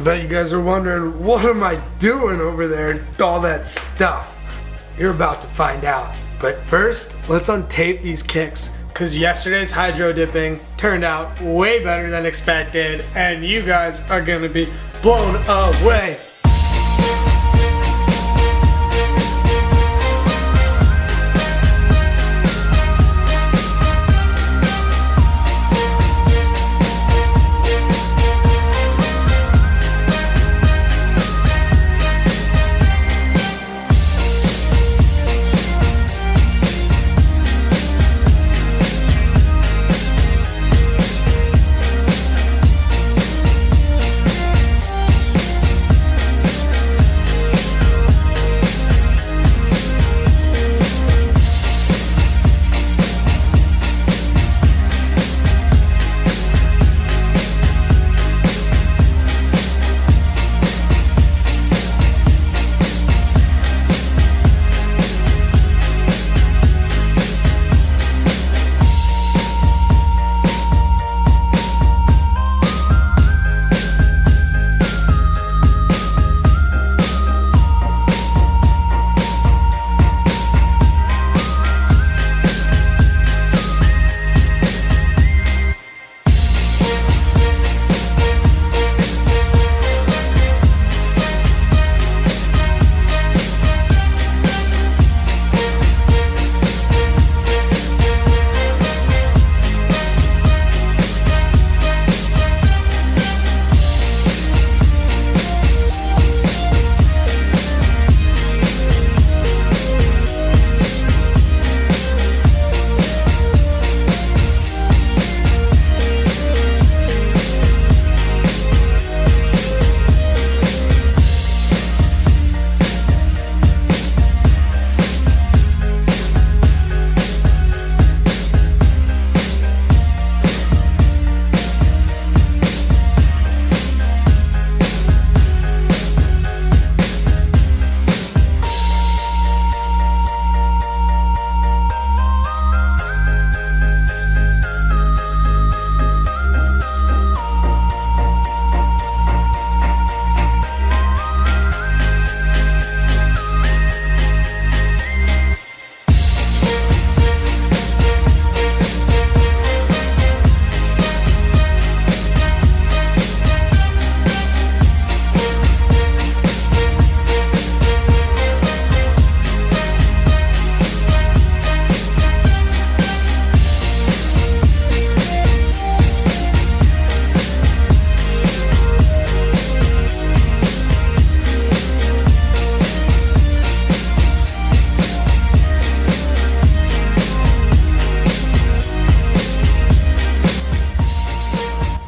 bet you guys are wondering, what am I doing over there with all that stuff? You're about to find out. But first, let's untape these kicks, because yesterday's hydro dipping turned out way better than expected, and you guys are gonna be blown away.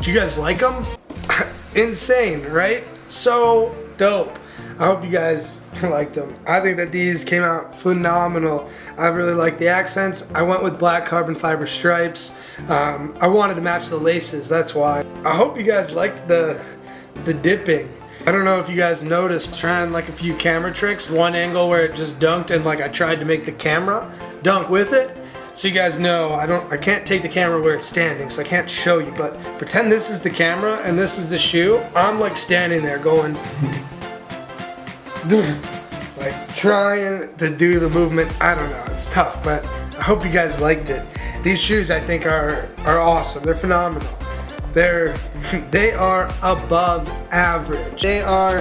Do you guys like them? Insane, right? So dope. I hope you guys liked them. I think that these came out phenomenal. I really like the accents. I went with black carbon fiber stripes. I wanted to match the laces, that's why. I hope you guys liked the dipping. I don't know if you guys noticed, trying like a few camera tricks. One angle where it just dunked and like I tried to make the camera dunk with it. So you guys know, I can't take the camera where it's standing, so I can't show you, but pretend this is the camera and this is the shoe. I'm like standing there going, like trying to do the movement. I don't know, it's tough, but I hope you guys liked it. These shoes I think are awesome. They're phenomenal. They are above average. They are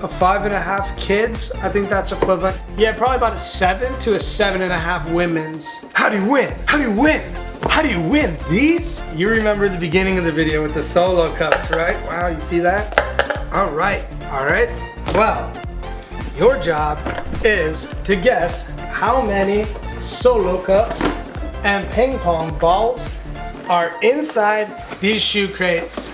a 5.5 kids. I think that's equivalent. Yeah, probably about a 7 to a 7.5 women's. How do you win? How do you win? How do you win these? You remember the beginning of the video with the solo cups, right? Wow, you see that? All right. Well, your job is to guess how many solo cups and ping pong balls are inside these shoe crates.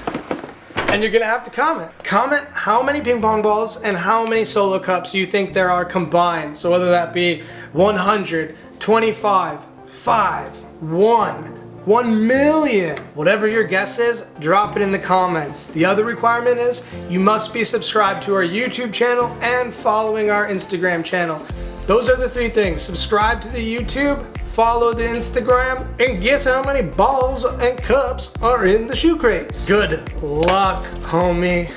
And you're gonna have to comment. Comment how many ping pong balls and how many solo cups you think there are combined. So whether that be 100, 25, 5, 1 million. Whatever your guess is, drop it in the comments. The other requirement is you must be subscribed to our YouTube channel and following our Instagram channel. Those are the 3 things. Subscribe to the YouTube, follow the Instagram, and guess how many balls and cups are in the shoe crates. Good luck, homie.